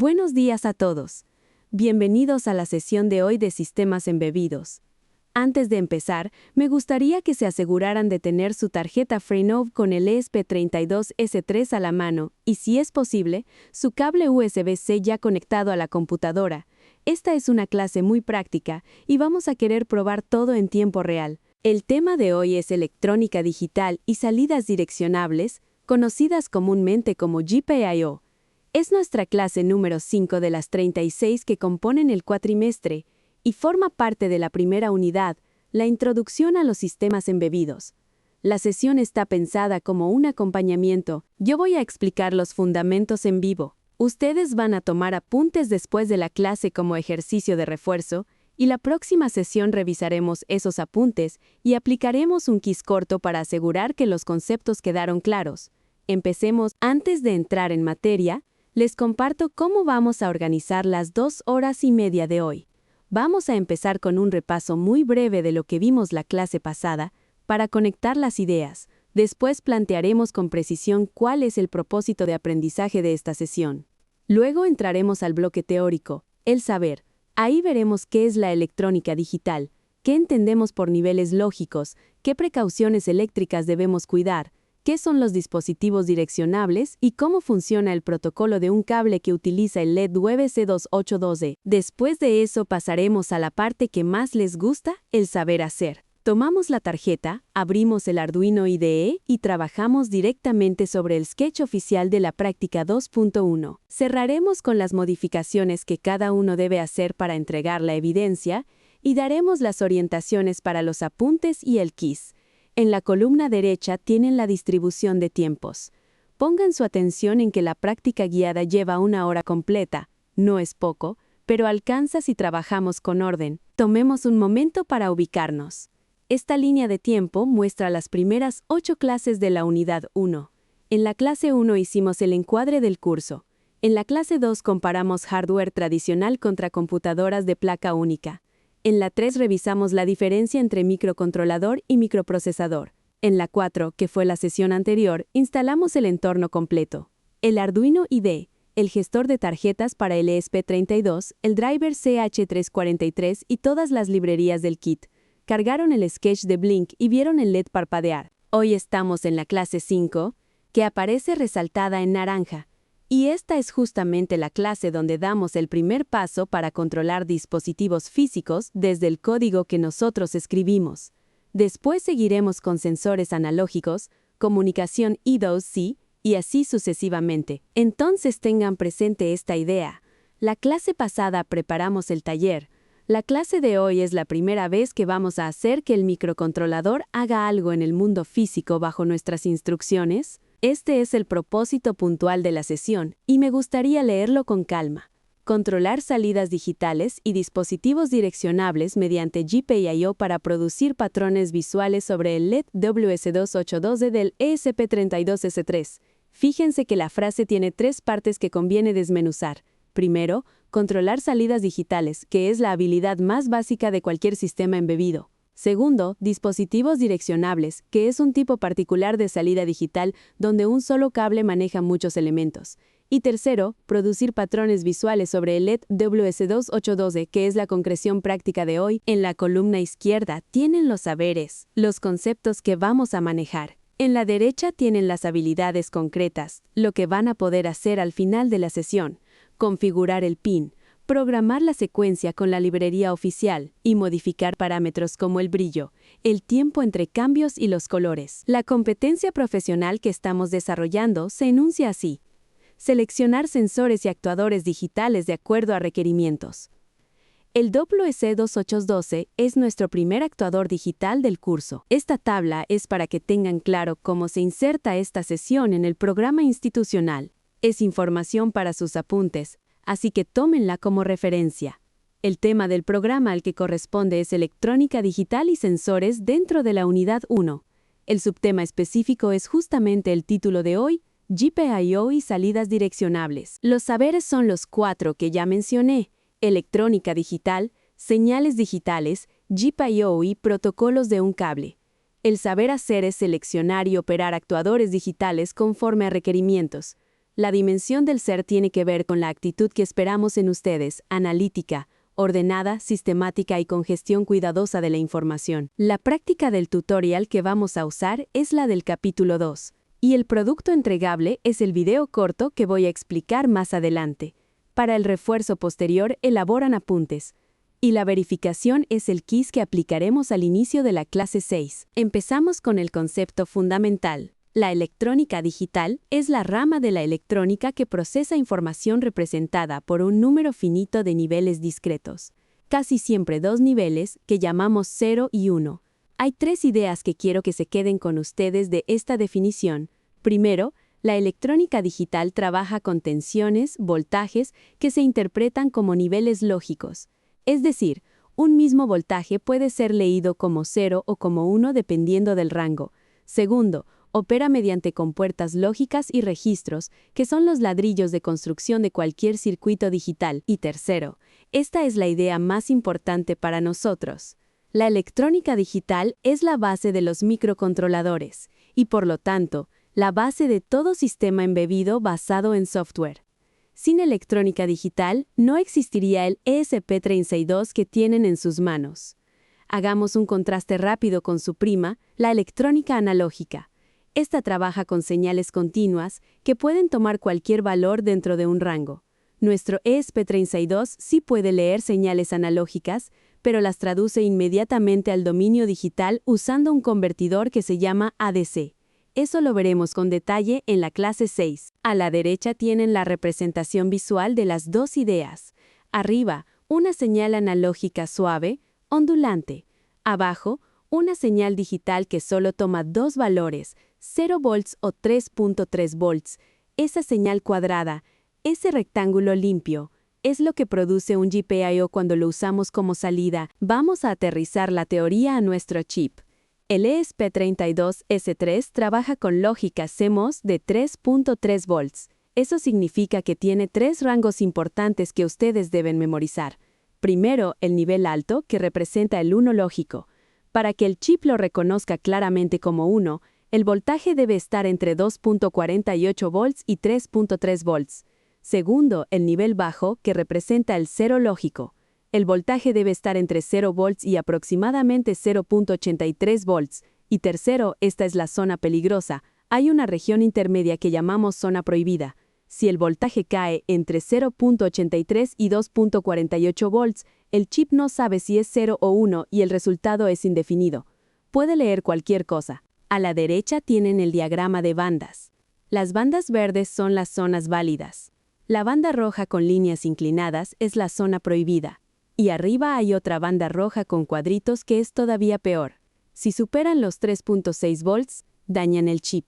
Buenos días a todos. Bienvenidos a la sesión de hoy de Sistemas Embebidos. Antes de empezar, me gustaría que se aseguraran de tener su tarjeta Freenove con el ESP32S3 a la mano y, si es posible, su cable USB-C ya conectado a la computadora. Esta es una clase muy práctica y vamos a querer probar todo en tiempo real. El tema de hoy es electrónica digital y salidas direccionables, conocidas comúnmente como GPIO. Es nuestra clase número 5 de las 36 que componen el cuatrimestre y forma parte de la primera unidad, la introducción a los sistemas embebidos. La sesión está pensada como un acompañamiento. Yo voy a explicar los fundamentos en vivo. Ustedes van a tomar apuntes después de la clase como ejercicio de refuerzo y la próxima sesión revisaremos esos apuntes y aplicaremos un quiz corto para asegurar que los conceptos quedaron claros. Empecemos. Antes de entrar en materia, les comparto cómo vamos a organizar las 2 horas y media de hoy. Vamos a empezar con un repaso muy breve de lo que vimos la clase pasada para conectar las ideas. Después plantearemos con precisión cuál es el propósito de aprendizaje de esta sesión. Luego entraremos al bloque teórico, el saber. Ahí veremos qué es la electrónica digital, qué entendemos por niveles lógicos, qué precauciones eléctricas debemos cuidar, qué son los dispositivos direccionables y cómo funciona el protocolo de un cable que utiliza el LED WC2812. Después de eso pasaremos a la parte que más les gusta, el saber hacer. Tomamos la tarjeta, abrimos el Arduino IDE y trabajamos directamente sobre el sketch oficial de la práctica 2.1. Cerraremos con las modificaciones que cada uno debe hacer para entregar la evidencia y daremos las orientaciones para los apuntes y el quiz. En la columna derecha tienen la distribución de tiempos. Pongan su atención en que la práctica guiada lleva 1 hora completa. No es poco, pero alcanza si trabajamos con orden. Tomemos un momento para ubicarnos. Esta línea de tiempo muestra las primeras 8 clases de la unidad 1. En la clase 1 hicimos el encuadre del curso. En la clase 2 comparamos hardware tradicional contra computadoras de placa única. En la 3 revisamos la diferencia entre microcontrolador y microprocesador. En la 4, que fue la sesión anterior, instalamos el entorno completo. El Arduino IDE, el gestor de tarjetas para el ESP32, el driver CH343 y todas las librerías del kit. Cargaron el sketch de Blink y vieron el LED parpadear. Hoy estamos en la clase 5, que aparece resaltada en naranja. Y esta es justamente la clase donde damos el primer paso para controlar dispositivos físicos desde el código que nosotros escribimos. Después seguiremos con sensores analógicos, comunicación I2C y así sucesivamente. Entonces tengan presente esta idea. La clase pasada preparamos el taller. La clase de hoy es la primera vez que vamos a hacer que el microcontrolador haga algo en el mundo físico bajo nuestras instrucciones. Este es el propósito puntual de la sesión, y me gustaría leerlo con calma. Controlar salidas digitales y dispositivos direccionables mediante GPIO para producir patrones visuales sobre el LED WS2812 del ESP32S3. Fíjense que la frase tiene 3 partes que conviene desmenuzar. Primero, controlar salidas digitales, que es la habilidad más básica de cualquier sistema embebido. Segundo, dispositivos direccionables, que es un tipo particular de salida digital donde un solo cable maneja muchos elementos. Y tercero, producir patrones visuales sobre el LED WS2812, que es la concreción práctica de hoy. En la columna izquierda tienen los saberes, los conceptos que vamos a manejar. En la derecha tienen las habilidades concretas, lo que van a poder hacer al final de la sesión. Configurar el pin, programar la secuencia con la librería oficial y modificar parámetros como el brillo, el tiempo entre cambios y los colores. La competencia profesional que estamos desarrollando se enuncia así: seleccionar sensores y actuadores digitales de acuerdo a requerimientos. El WS2812 es nuestro primer actuador digital del curso. Esta tabla es para que tengan claro cómo se inserta esta sesión en el programa institucional. Es información para sus apuntes, así que tómenla como referencia. El tema del programa al que corresponde es electrónica digital y sensores dentro de la unidad 1. El subtema específico es justamente el título de hoy, GPIO y salidas direccionables. Los saberes son los 4 que ya mencioné: electrónica digital, señales digitales, GPIO y protocolos de un cable. El saber hacer es seleccionar y operar actuadores digitales conforme a requerimientos. La dimensión del ser tiene que ver con la actitud que esperamos en ustedes, analítica, ordenada, sistemática y con gestión cuidadosa de la información. La práctica del tutorial que vamos a usar es la del capítulo 2, y el producto entregable es el video corto que voy a explicar más adelante. Para el refuerzo posterior, elaboran apuntes. Y la verificación es el quiz que aplicaremos al inicio de la clase 6. Empezamos con el concepto fundamental. La electrónica digital es la rama de la electrónica que procesa información representada por un número finito de niveles discretos. Casi siempre dos niveles, que llamamos 0 y 1. Hay tres ideas que quiero que se queden con ustedes de esta definición. Primero, la electrónica digital trabaja con tensiones, voltajes, que se interpretan como niveles lógicos. Es decir, un mismo voltaje puede ser leído como 0 o como 1 dependiendo del rango. Segundo, opera mediante compuertas lógicas y registros, que son los ladrillos de construcción de cualquier circuito digital. Y tercero, esta es la idea más importante para nosotros. La electrónica digital es la base de los microcontroladores, y por lo tanto, la base de todo sistema embebido basado en software. Sin electrónica digital, no existiría el ESP32 que tienen en sus manos. Hagamos un contraste rápido con su prima, la electrónica analógica. Esta trabaja con señales continuas que pueden tomar cualquier valor dentro de un rango. Nuestro ESP32 sí puede leer señales analógicas, pero las traduce inmediatamente al dominio digital usando un convertidor que se llama ADC. Eso lo veremos con detalle en la clase 6. A la derecha tienen la representación visual de las dos ideas. Arriba, una señal analógica suave, ondulante. Abajo, una señal digital que solo toma dos valores, 0 volts o 3.3 volts. Esa señal cuadrada, ese rectángulo limpio, es lo que produce un GPIO cuando lo usamos como salida. Vamos a aterrizar la teoría a nuestro chip. El ESP32S3 trabaja con lógica CMOS de 3.3 volts. Eso significa que tiene tres rangos importantes que ustedes deben memorizar. Primero, el nivel alto, que representa el 1 lógico. Para que el chip lo reconozca claramente como 1, el voltaje debe estar entre 2.48 volts y 3.3 volts. Segundo, el nivel bajo, que representa el 0 lógico. El voltaje debe estar entre 0 volts y aproximadamente 0.83 volts. Y tercero, esta es la zona peligrosa. Hay una región intermedia que llamamos zona prohibida. Si el voltaje cae entre 0.83 y 2.48 volts, el chip no sabe si es 0 o 1 y el resultado es indefinido. Puede leer cualquier cosa. A la derecha tienen el diagrama de bandas. Las bandas verdes son las zonas válidas. La banda roja con líneas inclinadas es la zona prohibida. Y arriba hay otra banda roja con cuadritos que es todavía peor. Si superan los 3.6 volts, dañan el chip.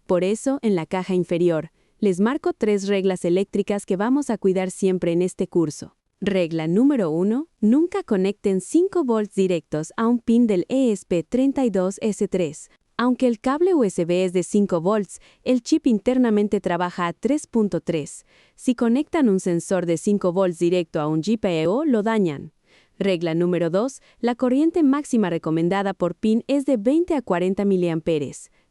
Por eso, en la caja inferior, les marco tres reglas eléctricas que vamos a cuidar siempre en este curso. Regla número 1. Nunca conecten 5 volts directos a un pin del ESP32S3. Aunque el cable USB es de 5 volts, el chip internamente trabaja a 3.3. Si conectan un sensor de 5 volts directo a un GPIO, lo dañan. Regla número 2. La corriente máxima recomendada por pin es de 20 a 40 mA.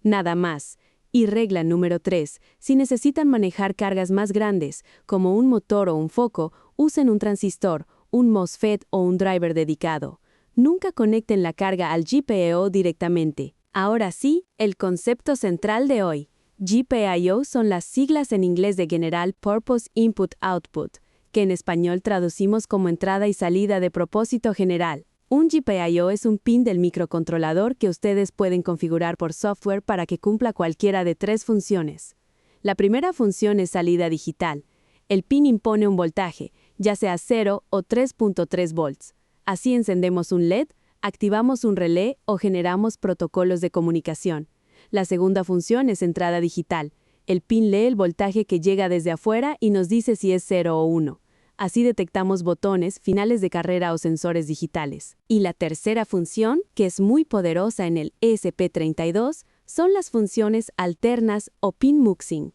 Nada más. Y regla número 3. Si necesitan manejar cargas más grandes, como un motor o un foco, usen un transistor, un MOSFET o un driver dedicado. Nunca conecten la carga al GPIO directamente. Ahora sí, el concepto central de hoy. GPIO son las siglas en inglés de General Purpose Input Output, que en español traducimos como entrada y salida de propósito general. Un GPIO es un pin del microcontrolador que ustedes pueden configurar por software para que cumpla cualquiera de tres funciones. La primera función es salida digital. El pin impone un voltaje, ya sea 0 o 3.3 volts. Así encendemos un LED, activamos un relé o generamos protocolos de comunicación. La segunda función es entrada digital. El pin lee el voltaje que llega desde afuera y nos dice si es 0 o 1. Así detectamos botones, finales de carrera o sensores digitales. Y la tercera función, que es muy poderosa en el ESP32, son las funciones alternas o pin muxing.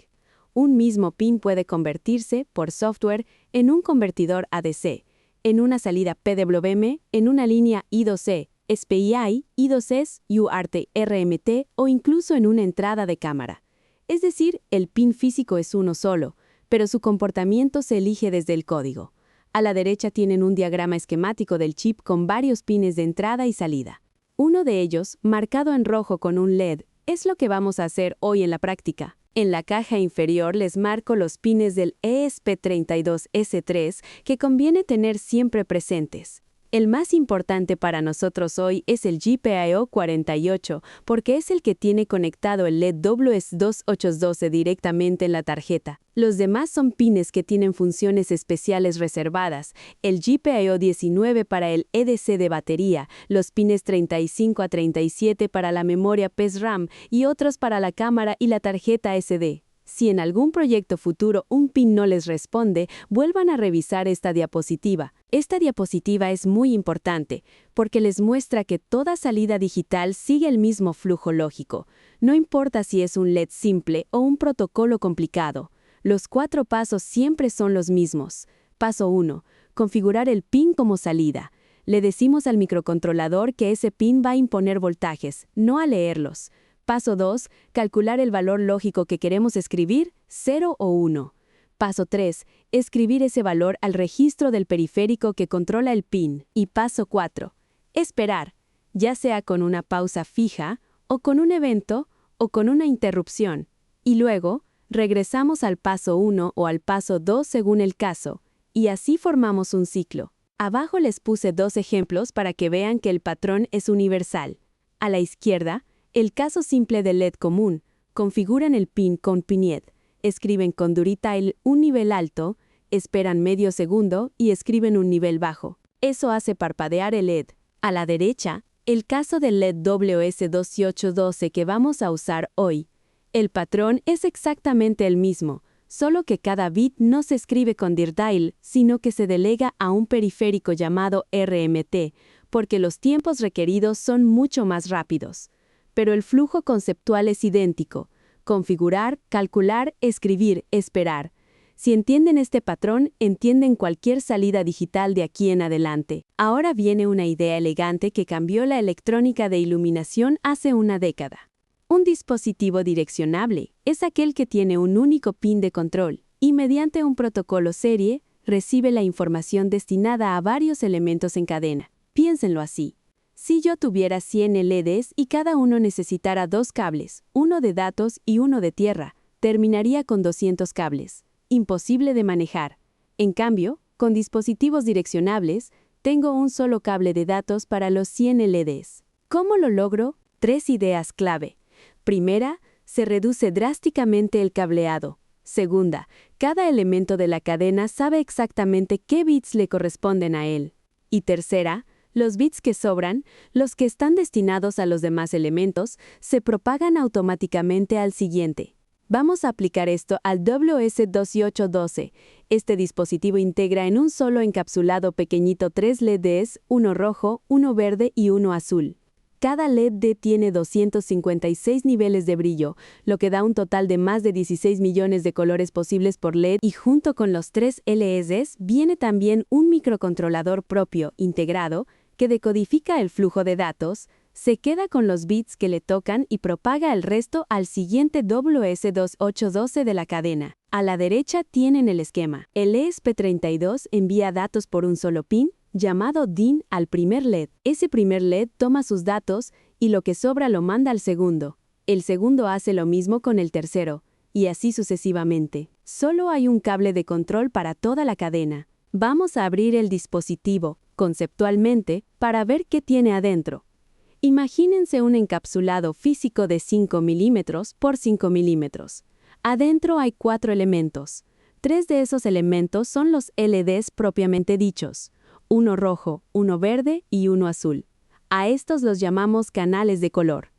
Un mismo pin puede convertirse, por software, en un convertidor ADC, en una salida PWM, en una línea I2C, SPI, I2S, UART, RMT o incluso en una entrada de cámara. Es decir, el pin físico es uno solo, pero su comportamiento se elige desde el código. A la derecha tienen un diagrama esquemático del chip con varios pines de entrada y salida. Uno de ellos, marcado en rojo con un LED, es lo que vamos a hacer hoy en la práctica. En la caja inferior les marco los pines del ESP32S3 que conviene tener siempre presentes. El más importante para nosotros hoy es el GPIO 48 porque es el que tiene conectado el LED WS2812 directamente en la tarjeta. Los demás son pines que tienen funciones especiales reservadas, el GPIO 19 para el EDC de batería, los pines 35 a 37 para la memoria PES-RAM y otros para la cámara y la tarjeta SD. Si en algún proyecto futuro un pin no les responde, vuelvan a revisar esta diapositiva. Esta diapositiva es muy importante porque les muestra que toda salida digital sigue el mismo flujo lógico. No importa si es un LED simple o un protocolo complicado. Los 4 pasos siempre son los mismos. Paso 1. Configurar el pin como salida. Le decimos al microcontrolador que ese pin va a imponer voltajes, no a leerlos. Paso 2. Calcular el valor lógico que queremos escribir, 0 o 1. Paso 3. Escribir ese valor al registro del periférico que controla el pin. Y paso 4. Esperar, ya sea con una pausa fija, o con un evento, o con una interrupción. Y luego, regresamos al paso 1 o al paso 2 según el caso, y así formamos un ciclo. Abajo les puse 2 ejemplos para que vean que el patrón es universal. A la izquierda, el caso simple del LED común. Configuran el pin con Pinet, escriben con Duritile un nivel alto, esperan medio segundo y escriben un nivel bajo. Eso hace parpadear el LED. A la derecha, el caso del LED WS2812 que vamos a usar hoy. El patrón es exactamente el mismo, solo que cada bit no se escribe con Duritile, sino que se delega a un periférico llamado RMT, porque los tiempos requeridos son mucho más rápidos. Pero el flujo conceptual es idéntico. Configurar, calcular, escribir, esperar. Si entienden este patrón, entienden cualquier salida digital de aquí en adelante. Ahora viene una idea elegante que cambió la electrónica de iluminación hace una década. Un dispositivo direccionable es aquel que tiene un único pin de control y mediante un protocolo serie recibe la información destinada a varios elementos en cadena. Piénsenlo así. Si yo tuviera 100 LEDs y cada uno necesitara 2 cables, uno de datos y uno de tierra, terminaría con 200 cables. Imposible de manejar. En cambio, con dispositivos direccionables, tengo un solo cable de datos para los 100 LEDs. ¿Cómo lo logro? 3 ideas clave. Primera, se reduce drásticamente el cableado. Segunda, cada elemento de la cadena sabe exactamente qué bits le corresponden a él. Y tercera, los bits que sobran, los que están destinados a los demás elementos, se propagan automáticamente al siguiente. Vamos a aplicar esto al WS2812. Este dispositivo integra en un solo encapsulado pequeñito 3 LEDs, uno rojo, uno verde y uno azul. Cada LED tiene 256 niveles de brillo, lo que da un total de más de 16 millones de colores posibles por LED y junto con los 3 LEDs viene también un microcontrolador propio, integrado, que decodifica el flujo de datos, se queda con los bits que le tocan y propaga el resto al siguiente WS2812 de la cadena. A la derecha tienen el esquema. El ESP32 envía datos por un solo pin, llamado DIN, al primer LED. Ese primer LED toma sus datos y lo que sobra lo manda al segundo. El segundo hace lo mismo con el tercero, y así sucesivamente. Solo hay un cable de control para toda la cadena. Vamos a abrir el dispositivo, conceptualmente, para ver qué tiene adentro. Imagínense un encapsulado físico de 5 milímetros por 5 milímetros. Adentro hay 4 elementos. 3 de esos elementos son los LEDs propiamente dichos. Uno rojo, uno verde y uno azul. A estos los llamamos canales de color.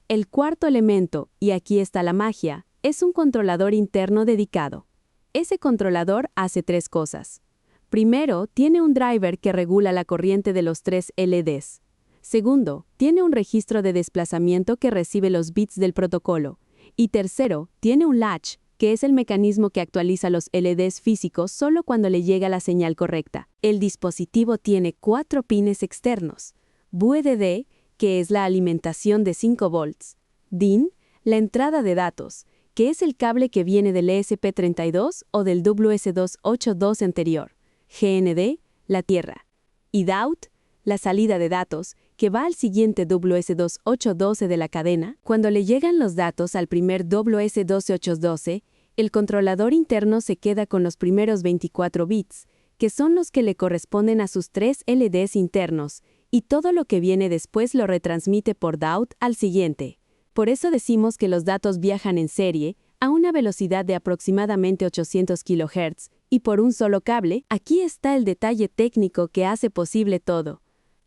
El cuarto elemento, y aquí está la magia, es un controlador interno dedicado. Ese controlador hace 3 cosas. Primero, tiene un driver que regula la corriente de los 3 LEDs. Segundo, tiene un registro de desplazamiento que recibe los bits del protocolo. Y tercero, tiene un latch, que es el mecanismo que actualiza los LEDs físicos solo cuando le llega la señal correcta. El dispositivo tiene 4 pines externos. VDD, que es la alimentación de 5 volts. DIN, la entrada de datos, que es el cable que viene del ESP32 o del WS282 anterior, GND, la tierra, y DOUT, la salida de datos, que va al siguiente WS282 de la cadena. Cuando le llegan los datos al primer WS282, el controlador interno se queda con los primeros 24 bits, que son los que le corresponden a sus 3 LEDs internos, y todo lo que viene después lo retransmite por DOUT al siguiente. Por eso decimos que los datos viajan en serie, a una velocidad de aproximadamente 800 kHz, y por un solo cable. Aquí está el detalle técnico que hace posible todo.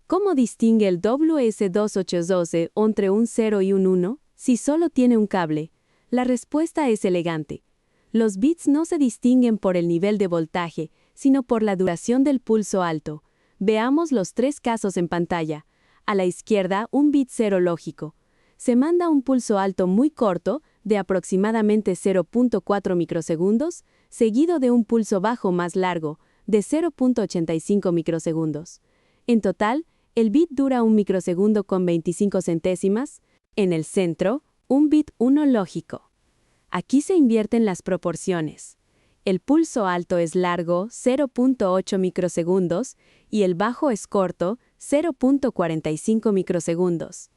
¿Cómo distingue el WS282 entre un 0 y un 1 si solo tiene un cable? La respuesta es elegante. Los bits no se distinguen por el nivel de voltaje, sino por la duración del pulso alto. Veamos los 3 casos en pantalla. A la izquierda, un bit 0 lógico. Se manda un pulso alto muy corto, de aproximadamente 0.4 microsegundos, seguido de un pulso bajo más largo, de 0.85 microsegundos. En total, el bit dura 1 microsegundo con 25 centésimas. En el centro, un bit 1 lógico. Aquí se invierten las proporciones. El pulso alto es largo, 0.8 microsegundos, y el bajo es corto, 0.45 microsegundos.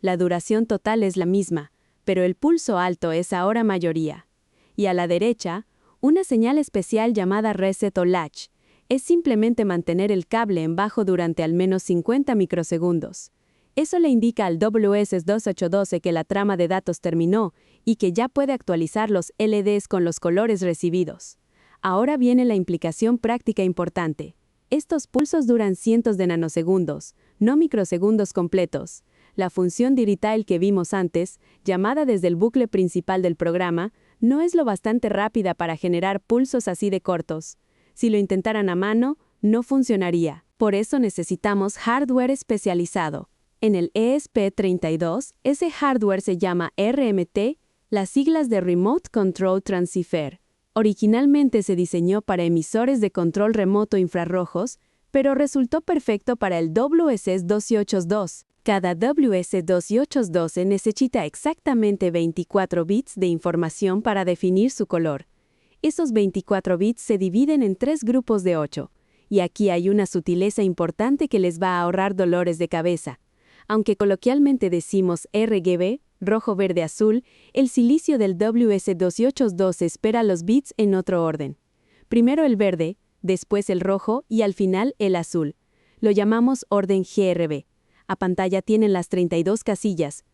La duración total es la misma, pero el pulso alto es ahora mayoría. Y a la derecha, una señal especial llamada reset o latch. Es simplemente mantener el cable en bajo durante al menos 50 microsegundos. Eso le indica al WS282 que la trama de datos terminó y que ya puede actualizar los LEDs con los colores recibidos. Ahora viene la implicación práctica importante. Estos pulsos duran cientos de nanosegundos, no microsegundos completos. La función de detail que vimos antes, llamada desde el bucle principal del programa, no es lo bastante rápida para generar pulsos así de cortos. Si lo intentaran a mano, no funcionaría. Por eso necesitamos hardware especializado. En el ESP32, ese hardware se llama RMT, las siglas de Remote Control Transceiver. Originalmente se diseñó para emisores de control remoto infrarrojos, pero resultó perfecto para el WS282. Cada WS282 necesita exactamente 24 bits de información para definir su color. Esos 24 bits se dividen en 3 grupos de 8, y aquí hay una sutileza importante que les va a ahorrar dolores de cabeza. Aunque coloquialmente decimos RGB, rojo, verde, azul, el silicio del WS282 espera los bits en otro orden. Primero el verde, después el rojo y al final el azul. Lo llamamos orden GRB. A pantalla tienen las 32 casillas,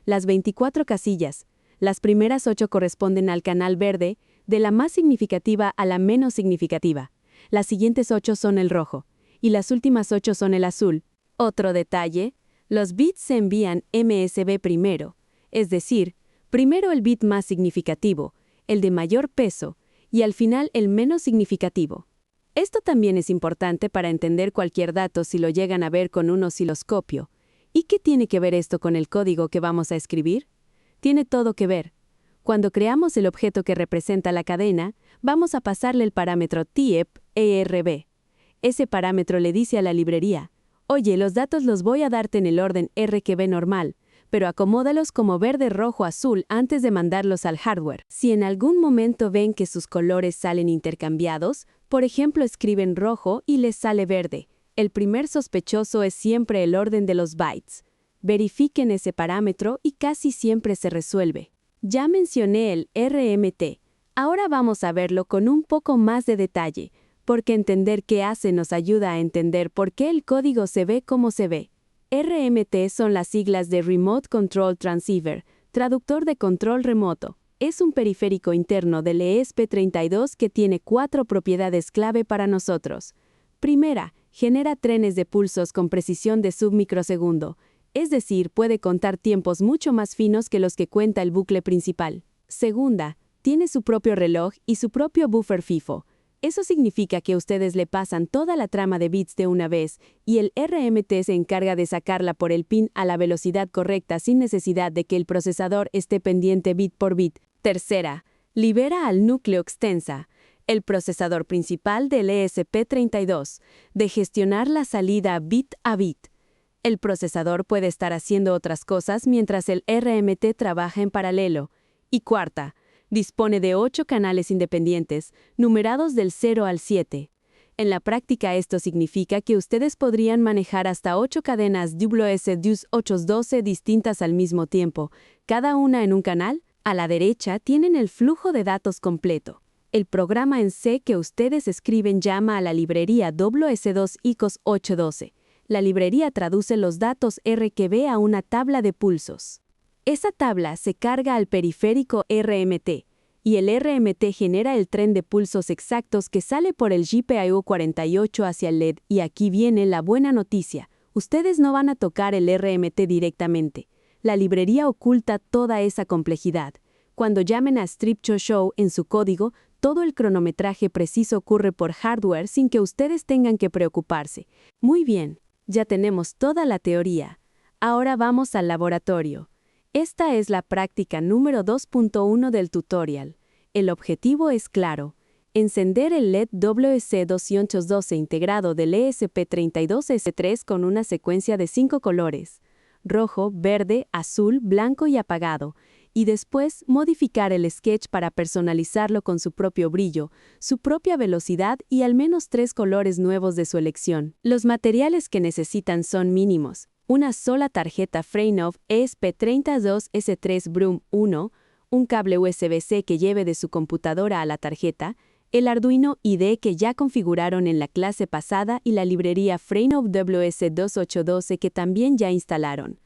las 24 casillas. Las primeras 8 corresponden al canal verde, de la más significativa a la menos significativa. Las siguientes 8 son el rojo, y las últimas 8 son el azul. Otro detalle, los bits se envían MSB primero, es decir, primero el bit más significativo, el de mayor peso, y al final el menos significativo. Esto también es importante para entender cualquier dato si lo llegan a ver con un osciloscopio. ¿Y qué tiene que ver esto con el código que vamos a escribir? Tiene todo que ver. Cuando creamos el objeto que representa la cadena, vamos a pasarle el parámetro TIEP-ERB. Ese parámetro le dice a la librería: oye, los datos los voy a darte en el orden RGB normal, pero acomódalos como verde, rojo, azul antes de mandarlos al hardware. Si en algún momento ven que sus colores salen intercambiados, por ejemplo escriben rojo y les sale verde, el primer sospechoso es siempre el orden de los bytes. Verifiquen ese parámetro y casi siempre se resuelve. Ya mencioné el RMT. Ahora vamos a verlo con un poco más de detalle, porque entender qué hace nos ayuda a entender por qué el código se ve como se ve. RMT son las siglas de Remote Control Transceiver, traductor de control remoto. Es un periférico interno del ESP32 que tiene 4 propiedades clave para nosotros. Primera, genera trenes de pulsos con precisión de submicrosegundo, es decir, puede contar tiempos mucho más finos que los que cuenta el bucle principal. Segunda, tiene su propio reloj y su propio buffer FIFO. Eso significa que ustedes le pasan toda la trama de bits de una vez y el RMT se encarga de sacarla por el pin a la velocidad correcta sin necesidad de que el procesador esté pendiente bit por bit. Tercera, libera al núcleo extensa, el procesador principal del ESP32, de gestionar la salida bit a bit. El procesador puede estar haciendo otras cosas mientras el RMT trabaja en paralelo, Y cuarta, dispone de 8 canales independientes, numerados del 0 al 7. En la práctica esto significa que ustedes podrían manejar hasta 8 cadenas WS-812 distintas al mismo tiempo, cada una en un canal. A la derecha tienen el flujo de datos completo. El programa en C que ustedes escriben llama a la librería WS2-ICOS812. La librería traduce los datos RGB a una tabla de pulsos. Esa tabla se carga al periférico RMT, y el RMT genera el tren de pulsos exactos que sale por el GPIO 48 hacia el LED. Y aquí viene la buena noticia. Ustedes no van a tocar el RMT directamente. La librería oculta toda esa complejidad. Cuando llamen a strip-to-show en su código, todo el cronometraje preciso ocurre por hardware sin que ustedes tengan que preocuparse. Muy bien, ya tenemos toda la teoría. Ahora vamos al laboratorio. Esta es la práctica número 2.1 del tutorial. El objetivo es claro: encender el LED WS212 integrado del ESP32S3 con una secuencia de 5 colores: rojo, verde, azul, blanco y apagado, y después modificar el sketch para personalizarlo con su propio brillo, su propia velocidad y al menos 3 colores nuevos de su elección. Los materiales que necesitan son mínimos: una sola tarjeta Freenove ESP32S3 Brum 1, un cable USB-C que lleve de su computadora a la tarjeta, el Arduino IDE que ya configuraron en la clase pasada y la librería Freenove WS2812 que también ya instalaron.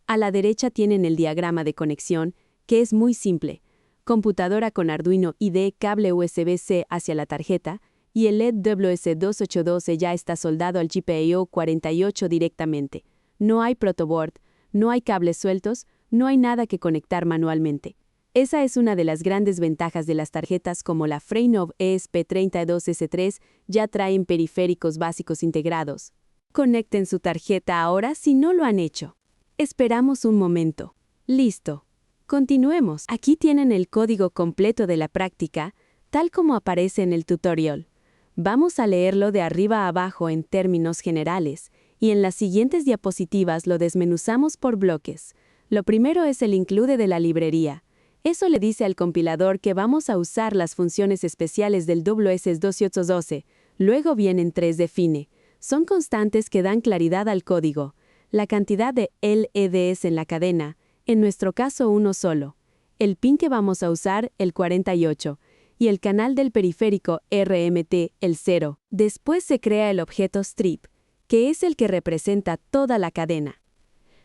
A la derecha tienen el diagrama de conexión, que es muy simple: computadora con Arduino IDE, cable USB-C hacia la tarjeta, y el LED WS2812 ya está soldado al GPIO 48 directamente. No hay protoboard, no hay cables sueltos, no hay nada que conectar manualmente. Esa es una de las grandes ventajas de las tarjetas como la Freenove ESP32S3, ya traen periféricos básicos integrados. Conecten su tarjeta ahora si no lo han hecho. Esperamos un momento. Listo. Continuemos. Aquí tienen el código completo de la práctica, tal como aparece en el tutorial. Vamos a leerlo de arriba a abajo en términos generales, y en las siguientes diapositivas lo desmenuzamos por bloques. Lo primero es el include de la librería. Eso le dice al compilador que vamos a usar las funciones especiales del WS2812. Luego vienen 3 define. Son constantes que dan claridad al código. La cantidad de LEDs en la cadena, en nuestro caso uno solo. El pin que vamos a usar, el 48. Y el canal del periférico RMT, el 0. Después se crea el objeto strip, que es el que representa toda la cadena.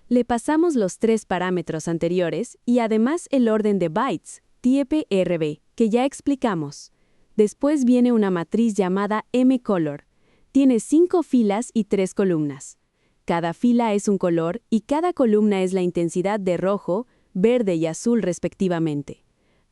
Le pasamos los 3 parámetros anteriores y además el orden de bytes, TEP-RB, que ya explicamos. Después viene una matriz llamada mColor. Tiene 5 filas y 3 columnas. Cada fila es un color y cada columna es la intensidad de rojo, verde y azul respectivamente.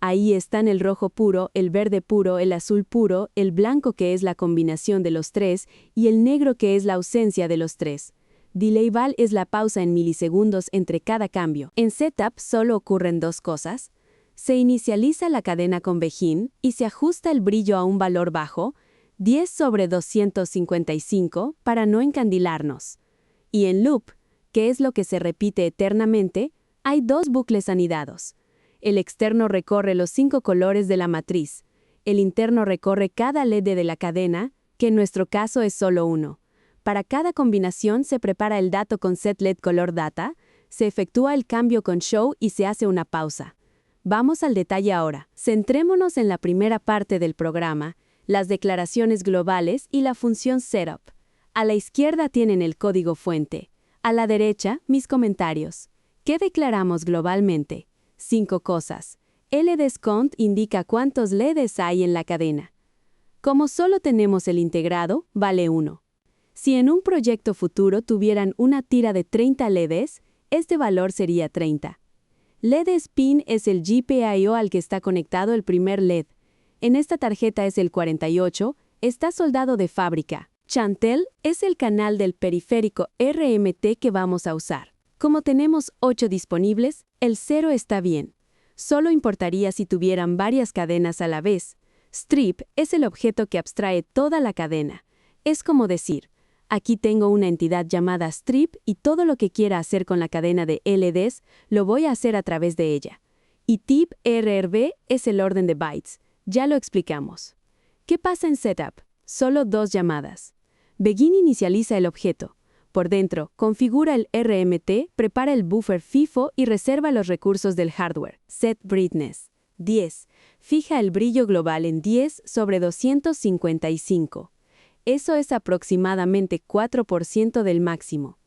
Ahí están el rojo puro, el verde puro, el azul puro, el blanco que es la combinación de los 3 y el negro que es la ausencia de los 3. Delay val es la pausa en milisegundos entre cada cambio. En setup solo ocurren 2 cosas. Se inicializa la cadena con Begin y se ajusta el brillo a un valor bajo, 10/255, para no encandilarnos. Y en loop, que es lo que se repite eternamente, hay 2 bucles anidados. El externo recorre los 5 colores de la matriz. El interno recorre cada LED de la cadena, que en nuestro caso es solo uno. Para cada combinación se prepara el dato con setLEDColorData, se efectúa el cambio con show y se hace una pausa. Vamos al detalle ahora. Centrémonos en la primera parte del programa, las declaraciones globales y la función setup. A la izquierda tienen el código fuente. A la derecha, mis comentarios. ¿Qué declaramos globalmente? 5 cosas. LEDsCount indica cuántos LEDs hay en la cadena. Como solo tenemos el integrado, vale 1. Si en un proyecto futuro tuvieran una tira de 30 LEDs, este valor sería 30. LEDspin es el GPIO al que está conectado el primer LED. En esta tarjeta es el 48, está soldado de fábrica. Chantel es el canal del periférico RMT que vamos a usar. Como tenemos 8 disponibles, el 0 está bien. Solo importaría si tuvieran varias cadenas a la vez. Strip es el objeto que abstrae toda la cadena. Es como decir: aquí tengo una entidad llamada strip y todo lo que quiera hacer con la cadena de LEDs lo voy a hacer a través de ella. Y tip RRB es el orden de bytes. Ya lo explicamos. ¿Qué pasa en Setup? Solo 2 llamadas. Begin inicializa el objeto. Por dentro, configura el RMT, prepara el buffer FIFO y reserva los recursos del hardware. Set Brightness. 10. Fija el brillo global en 10/255. Eso es aproximadamente 4% del máximo.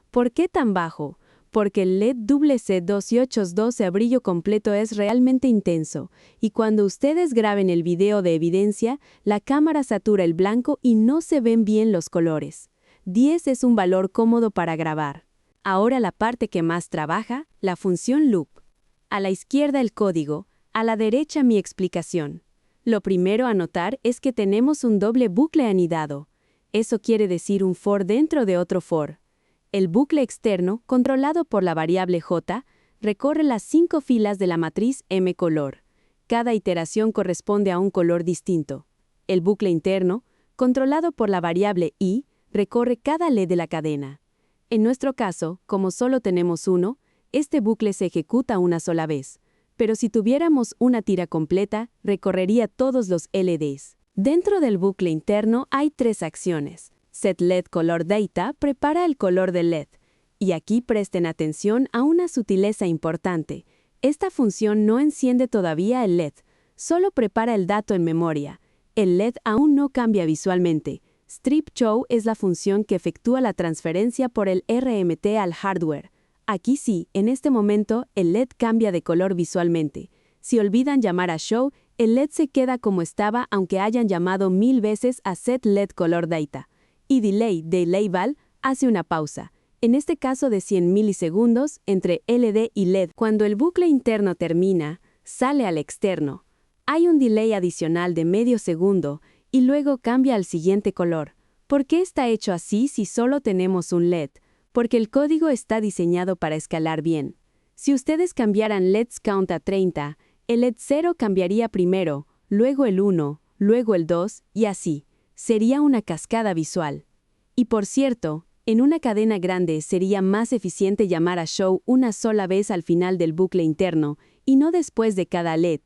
¿Por qué tan bajo? Porque el LED WC282 a brillo completo es realmente intenso, y cuando ustedes graben el video de evidencia, la cámara satura el blanco y no se ven bien los colores. 10 es un valor cómodo para grabar. Ahora la parte que más trabaja, la función loop. A la izquierda el código, a la derecha mi explicación. Lo primero a notar es que tenemos un doble bucle anidado. Eso quiere decir un for dentro de otro for. El bucle externo, controlado por la variable j, recorre las 5 filas de la matriz mColor. Cada iteración corresponde a un color distinto. El bucle interno, controlado por la variable i, recorre cada LED de la cadena. En nuestro caso, como solo tenemos uno, este bucle se ejecuta una sola vez. Pero si tuviéramos una tira completa, recorrería todos los LEDs. Dentro del bucle interno hay 3 acciones. SetLEDColorData prepara el color del LED. Y aquí presten atención a una sutileza importante. Esta función no enciende todavía el LED, solo prepara el dato en memoria. El LED aún no cambia visualmente. StripShow es la función que efectúa la transferencia por el RMT al hardware. Aquí sí, en este momento, el LED cambia de color visualmente. Si olvidan llamar a Show, el LED se queda como estaba aunque hayan llamado 1000 veces a SetLEDColorData. Y DelayVal hace una pausa, en este caso de 100 milisegundos, entre LED y LED. Cuando el bucle interno termina, sale al externo. Hay un delay adicional de medio segundo, y luego cambia al siguiente color. ¿Por qué está hecho así si solo tenemos un LED? Porque el código está diseñado para escalar bien. Si ustedes cambiaran Let's Count a 30, el LED 0 cambiaría primero, luego el 1, luego el 2, y así. Sería una cascada visual. Y por cierto, en una cadena grande sería más eficiente llamar a Show una sola vez al final del bucle interno, y no después de cada LED.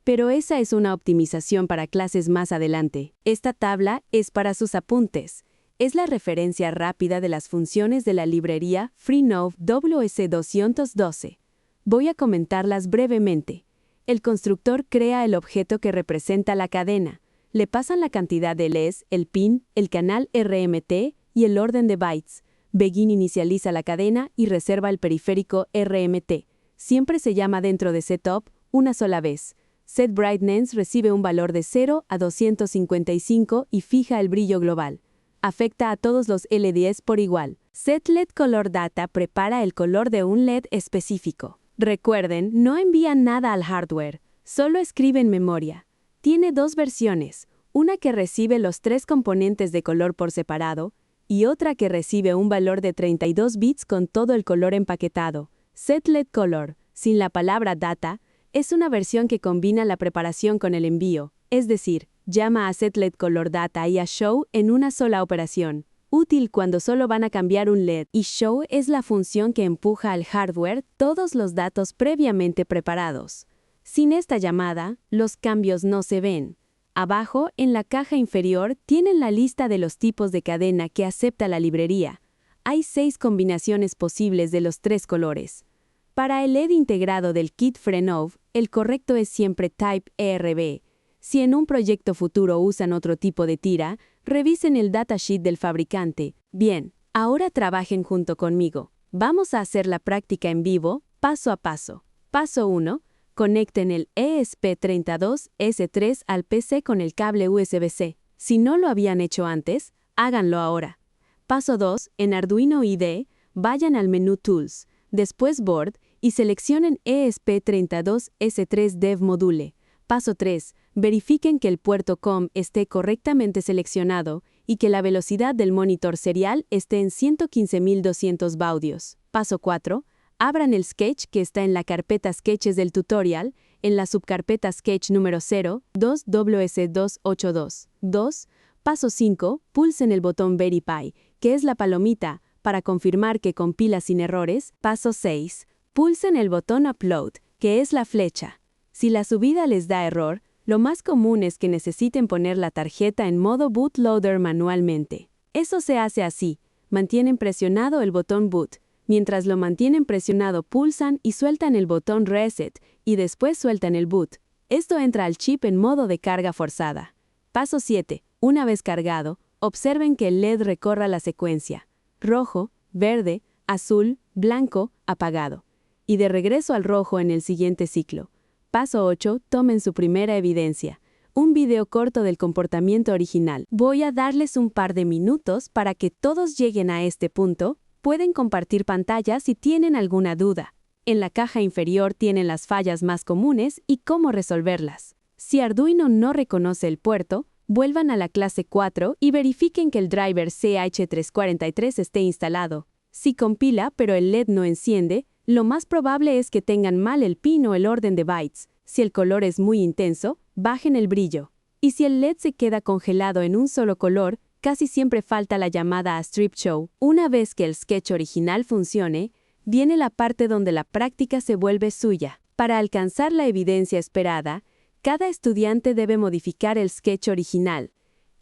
Pero esa es una optimización para clases más adelante. Esta tabla es para sus apuntes. Es la referencia rápida de las funciones de la librería FreeNode WS212. Voy a comentarlas brevemente. El constructor crea el objeto que representa la cadena. Le pasan la cantidad de LEDs, el pin, el canal RMT y el orden de bytes. Begin inicializa la cadena y reserva el periférico RMT. Siempre se llama dentro de Setup una sola vez. SetBrightness recibe un valor de 0 a 255 y fija el brillo global. Afecta a todos los LEDs por igual. SetLEDColorData prepara el color de un LED específico. Recuerden, no envían nada al hardware, solo escriben memoria. Tiene 2 versiones, una que recibe los 3 componentes de color por separado y otra que recibe un valor de 32 bits con todo el color empaquetado. SetLEDColor, sin la palabra data, es una versión que combina la preparación con el envío, es decir, llama a SetLEDColorData y a Show en una sola operación. Útil cuando solo van a cambiar un LED, y Show es la función que empuja al hardware todos los datos previamente preparados. Sin esta llamada, los cambios no se ven. Abajo, en la caja inferior, tienen la lista de los tipos de cadena que acepta la librería. Hay 6 combinaciones posibles de los 3 colores. Para el LED integrado del kit FreeNode, el correcto es siempre Type ERB. Si en un proyecto futuro usan otro tipo de tira, revisen el datasheet del fabricante. Bien, ahora trabajen junto conmigo. Vamos a hacer la práctica en vivo, paso a paso. Paso 1. Conecten el ESP32S3 al PC con el cable USB-C. Si no lo habían hecho antes, háganlo ahora. Paso 2. En Arduino IDE, vayan al menú Tools, después Board, y seleccionen ESP32S3 Dev Module. Paso 3. Verifiquen que el puerto COM esté correctamente seleccionado y que la velocidad del monitor serial esté en 115.200 baudios. Paso 4. Abran el sketch que está en la carpeta Sketches del tutorial, en la subcarpeta Sketch número 0, 2WS282. 2. Paso 5. Pulsen el botón Verify, que es la palomita, para confirmar que compila sin errores. Paso 6. Pulsen el botón Upload, que es la flecha. Si la subida les da error, lo más común es que necesiten poner la tarjeta en modo bootloader manualmente. Eso se hace así: mantienen presionado el botón boot. Mientras lo mantienen presionado, pulsan y sueltan el botón reset y después sueltan el boot. Esto entra al chip en modo de carga forzada. Paso 7. Una vez cargado, observen que el LED recorra la secuencia: rojo, verde, azul, blanco, apagado. Y de regreso al rojo en el siguiente ciclo. Paso 8. Tomen su primera evidencia: un video corto del comportamiento original. Voy a darles un par de minutos para que todos lleguen a este punto. Pueden compartir pantalla si tienen alguna duda. En la caja inferior tienen las fallas más comunes y cómo resolverlas. Si Arduino no reconoce el puerto, vuelvan a la clase 4 y verifiquen que el driver CH343 esté instalado. Si compila pero el LED no enciende, lo más probable es que tengan mal el pin o el orden de bytes. Si el color es muy intenso, bajen el brillo. Y si el LED se queda congelado en un solo color, casi siempre falta la llamada a strip show. Una vez que el sketch original funcione, viene la parte donde la práctica se vuelve suya. Para alcanzar la evidencia esperada, cada estudiante debe modificar el sketch original.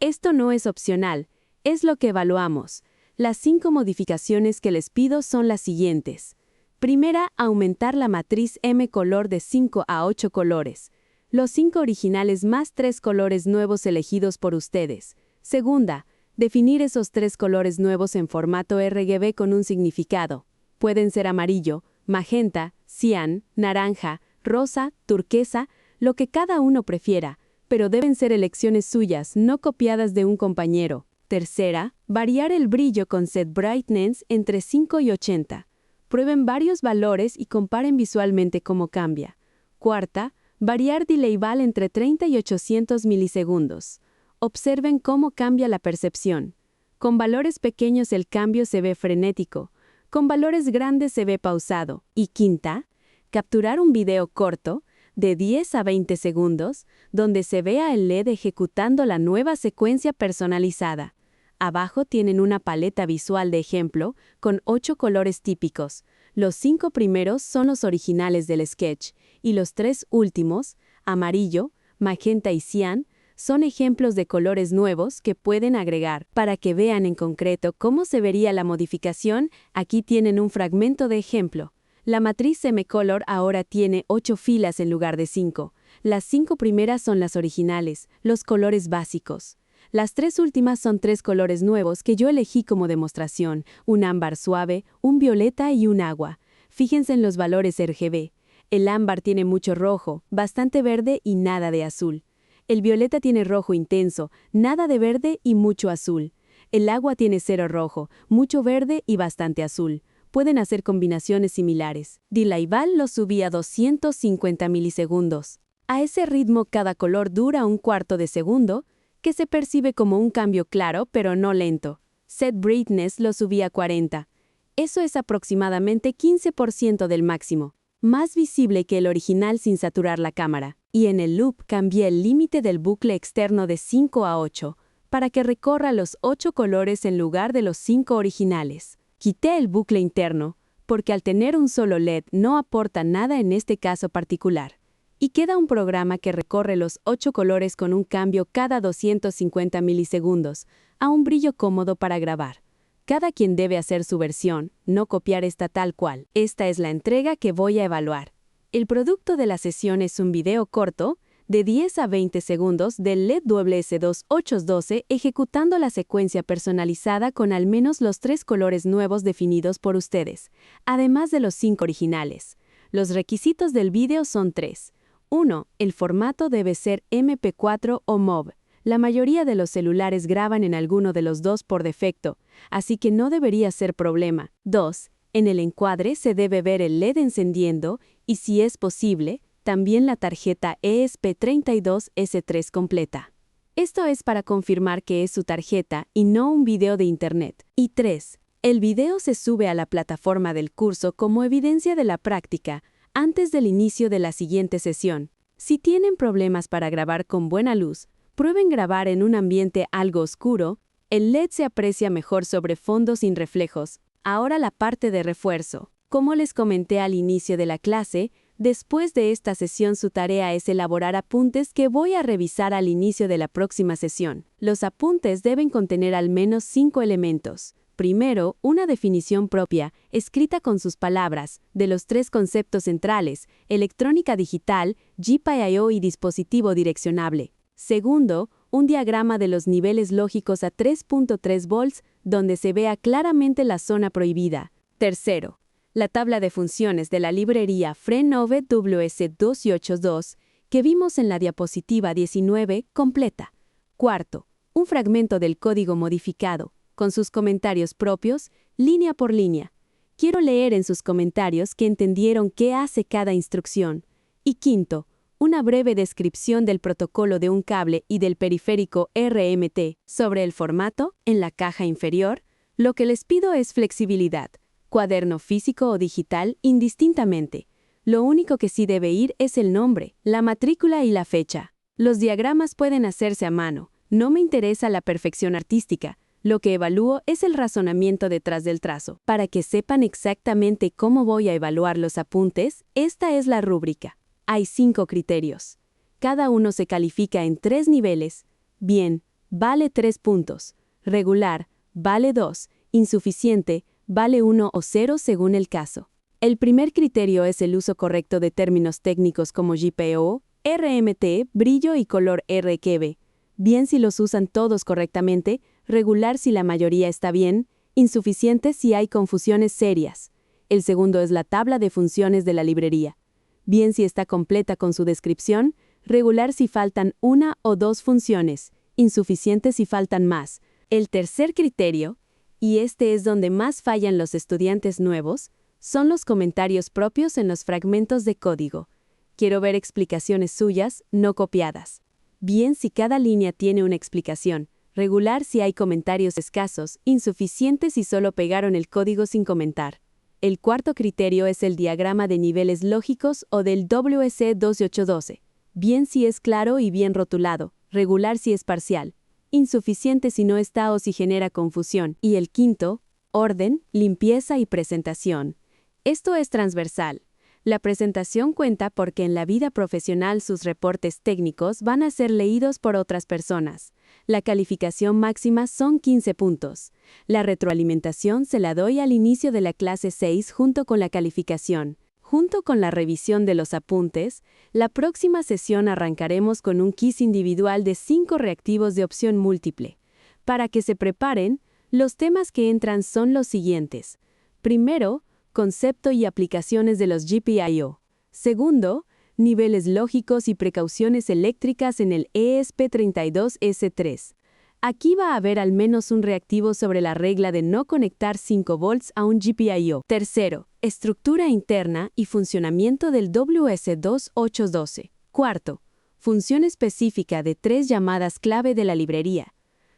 Esto no es opcional, es lo que evaluamos. Las 5 modificaciones que les pido son las siguientes. Primera, aumentar la matriz M color de 5 a 8 colores. Los 5 originales más 3 colores nuevos elegidos por ustedes. Segunda, definir esos 3 colores nuevos en formato RGB con un significado. Pueden ser amarillo, magenta, cian, naranja, rosa, turquesa, lo que cada uno prefiera, pero deben ser elecciones suyas, no copiadas de un compañero. Tercera, variar el brillo con set brightness entre 5 y 80. Prueben varios valores y comparen visualmente cómo cambia. Cuarta, variar delay val entre 30 y 800 milisegundos. Observen cómo cambia la percepción. Con valores pequeños el cambio se ve frenético, con valores grandes se ve pausado. Y quinta, capturar un video corto, de 10 a 20 segundos, donde se vea el LED ejecutando la nueva secuencia personalizada. Abajo tienen una paleta visual de ejemplo con 8 colores típicos. Los 5 primeros son los originales del sketch y los 3 últimos, amarillo, magenta y cian, son ejemplos de colores nuevos que pueden agregar. Para que vean en concreto cómo se vería la modificación, aquí tienen un fragmento de ejemplo. La matriz semicolor ahora tiene 8 filas en lugar de 5. Las 5 primeras son las originales, los colores básicos. Las 3 últimas son 3 colores nuevos que yo elegí como demostración: un ámbar suave, un violeta y un agua. Fíjense en los valores RGB. El ámbar tiene mucho rojo, bastante verde y nada de azul. El violeta tiene rojo intenso, nada de verde y mucho azul. El agua tiene 0 rojo, mucho verde y bastante azul. Pueden hacer combinaciones similares. Delay val lo subí a 250 milisegundos. A ese ritmo cada color dura un cuarto de segundo, que se percibe como un cambio claro pero no lento. Set brightness lo subí a 40. Eso es aproximadamente 15% del máximo. Más visible que el original sin saturar la cámara. Y en el loop cambié el límite del bucle externo de 5 a 8, para que recorra los 8 colores en lugar de los 5 originales. Quité el bucle interno, porque al tener un solo LED no aporta nada en este caso particular. Y queda un programa que recorre los 8 colores con un cambio cada 250 milisegundos, a un brillo cómodo para grabar. Cada quien debe hacer su versión, no copiar esta tal cual. Esta es la entrega que voy a evaluar. El producto de la sesión es un video corto, de 10 a 20 segundos del LED WS2812 ejecutando la secuencia personalizada con al menos los 3 colores nuevos definidos por ustedes, además de los 5 originales. Los requisitos del video son 3. 1. El formato debe ser MP4 o MOV. La mayoría de los celulares graban en alguno de los dos por defecto, así que no debería ser problema. 2. En el encuadre se debe ver el LED encendiendo y, si es posible, también la tarjeta ESP32S3 completa. Esto es para confirmar que es su tarjeta y no un video de internet. Y 3. El video se sube a la plataforma del curso como evidencia de la práctica, antes del inicio de la siguiente sesión. Si tienen problemas para grabar con buena luz, prueben grabar en un ambiente algo oscuro. El LED se aprecia mejor sobre fondo sin reflejos. Ahora la parte de refuerzo. Como les comenté al inicio de la clase, Después de esta sesión su tarea es elaborar apuntes que voy a revisar al inicio de la próxima sesión. Los apuntes deben contener al menos 5 elementos. Primero, una definición propia, escrita con sus palabras, de los 3 conceptos centrales, electrónica digital, GPIO y dispositivo direccionable. Segundo, un diagrama de los niveles lógicos a 3.3 volts, donde se vea claramente la zona prohibida. Tercero, la tabla de funciones de la librería Freenove WS282, que vimos en la diapositiva 19, completa. Cuarto, un fragmento del código modificado, con sus comentarios propios, línea por línea. Quiero leer en sus comentarios que entendieron qué hace cada instrucción. Y quinto, una breve descripción del protocolo de un cable y del periférico RMT. Sobre el formato, en la caja inferior, lo que les pido es flexibilidad. Cuaderno físico o digital, indistintamente. Lo único que sí debe ir es el nombre, la matrícula y la fecha. Los diagramas pueden hacerse a mano. No me interesa la perfección artística. Lo que evalúo es el razonamiento detrás del trazo. Para que sepan exactamente cómo voy a evaluar los apuntes, esta es la rúbrica. Hay 5 criterios. Cada uno se califica en 3 niveles. Bien, vale 3 puntos. Regular, vale 2. Insuficiente, vale 1 o 0 según el caso. El primer criterio es el uso correcto de términos técnicos como GPIO, RMT, brillo y color RGB. Bien si los usan todos correctamente, regular si la mayoría está bien, insuficiente si hay confusiones serias. El segundo es la tabla de funciones de la librería. Bien si está completa con su descripción, regular si faltan 1 o 2 funciones, insuficiente si faltan más. El tercer criterio, y este es donde más fallan los estudiantes nuevos, son los comentarios propios en los fragmentos de código. Quiero ver explicaciones suyas, no copiadas. Bien si cada línea tiene una explicación, regular si hay comentarios escasos, insuficientes si solo pegaron el código sin comentar. El cuarto criterio es el diagrama de niveles lógicos o del WS2812. Bien si es claro y bien rotulado, regular si es parcial, insuficiente si no está o si genera confusión. Y el quinto, orden, limpieza y presentación. Esto es transversal. La presentación cuenta porque en la vida profesional sus reportes técnicos van a ser leídos por otras personas. La calificación máxima son 15 puntos. La retroalimentación se la doy al inicio de la clase 6 junto con la calificación. Junto con la revisión de los apuntes, la próxima sesión arrancaremos con un quiz individual de 5 reactivos de opción múltiple. Para que se preparen, los temas que entran son los siguientes. Primero, concepto y aplicaciones de los GPIO. Segundo, niveles lógicos y precauciones eléctricas en el ESP32S3. Aquí va a haber al menos un reactivo sobre la regla de no conectar 5 volts a un GPIO. Tercero, estructura interna y funcionamiento del WS2812. Cuarto, función específica de 3 llamadas clave de la librería.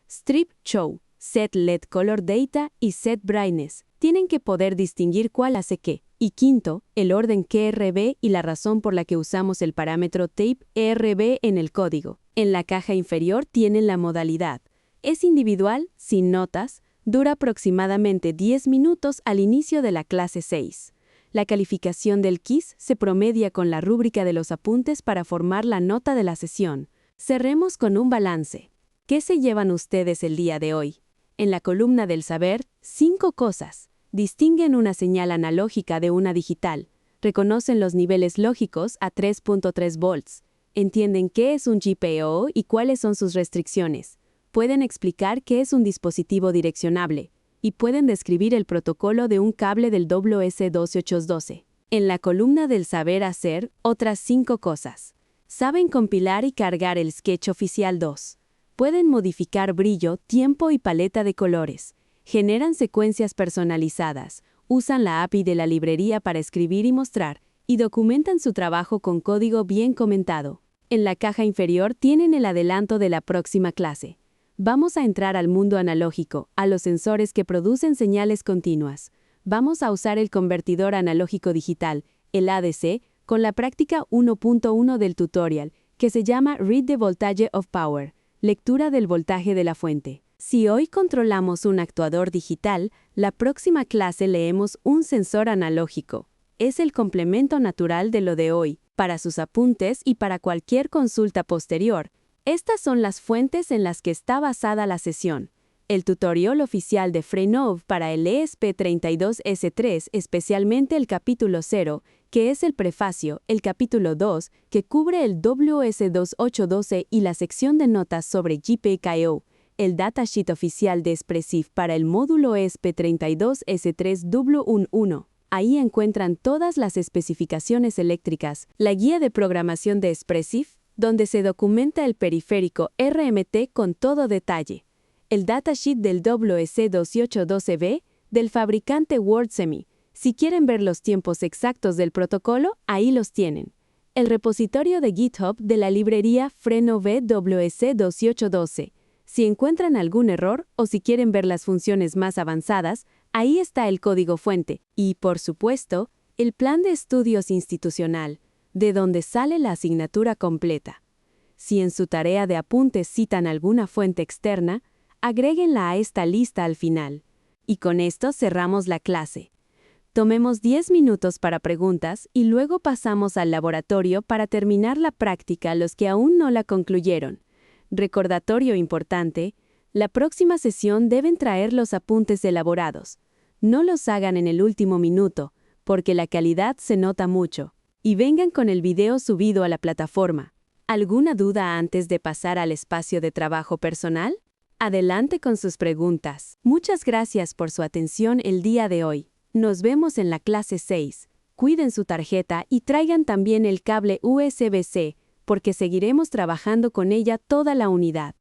Strip Show, Set LED Color Data y Set Brightness. Tienen que poder distinguir cuál hace qué. Y quinto, el orden KRB y la razón por la que usamos el parámetro tape ERB en el código. En la caja inferior tienen la modalidad. Es individual, sin notas, dura aproximadamente 10 minutos al inicio de la clase 6. La calificación del quiz se promedia con la rúbrica de los apuntes para formar la nota de la sesión. Cerremos con un balance. ¿Qué se llevan ustedes el día de hoy? En la columna del saber, 5 cosas. Distinguen una señal analógica de una digital. Reconocen los niveles lógicos a 3.3 volts. Entienden qué es un GPIO y cuáles son sus restricciones. Pueden explicar qué es un dispositivo direccionable. Y pueden describir el protocolo de un cable del WS2812. En la columna del saber hacer, otras 5 cosas. Saben compilar y cargar el Sketch Oficial 2. Pueden modificar brillo, tiempo y paleta de colores. Generan secuencias personalizadas, usan la API de la librería para escribir y mostrar, y documentan su trabajo con código bien comentado. En la caja inferior tienen el adelanto de la próxima clase. Vamos a entrar al mundo analógico, a los sensores que producen señales continuas. Vamos a usar el convertidor analógico digital, el ADC, con la práctica 1.1 del tutorial, que se llama Read the Voltage of Power, lectura del voltaje de la fuente. Si hoy controlamos un actuador digital, la próxima clase leemos un sensor analógico. es el complemento natural de lo de hoy, para sus apuntes y para cualquier consulta posterior. Estas son las fuentes en las que está basada la sesión. El tutorial oficial de Freenove para el ESP32S3, especialmente el capítulo 0, que es el prefacio, el capítulo 2, que cubre el WS2812 y la sección de notas sobre GPKO, el datasheet oficial de Expressive para el módulo ESP32S3W11. Ahí encuentran todas las especificaciones eléctricas, la guía de programación de Expressive, donde se documenta el periférico RMT con todo detalle, el datasheet del WS2812B del fabricante WordSemi. Si quieren ver los tiempos exactos del protocolo, ahí los tienen. El repositorio de GitHub de la librería Freenove WS2812. Si encuentran algún error o si quieren ver las funciones más avanzadas, ahí está el código fuente. Y, por supuesto, el plan de estudios institucional, de donde sale la asignatura completa. Si en su tarea de apuntes citan alguna fuente externa, agréguenla a esta lista al final. Y con esto cerramos la clase. Tomemos 10 minutos para preguntas y luego pasamos al laboratorio para terminar la práctica los que aún no la concluyeron. Recordatorio importante, la próxima sesión deben traer los apuntes elaborados. No los hagan en el último minuto, porque la calidad se nota mucho. Y vengan con el video subido a la plataforma. ¿Alguna duda antes de pasar al espacio de trabajo personal? Adelante con sus preguntas. Muchas gracias por su atención el día de hoy. Nos vemos en la clase 6. Cuiden su tarjeta y traigan también el cable USB-C, porque seguiremos trabajando con ella toda la unidad.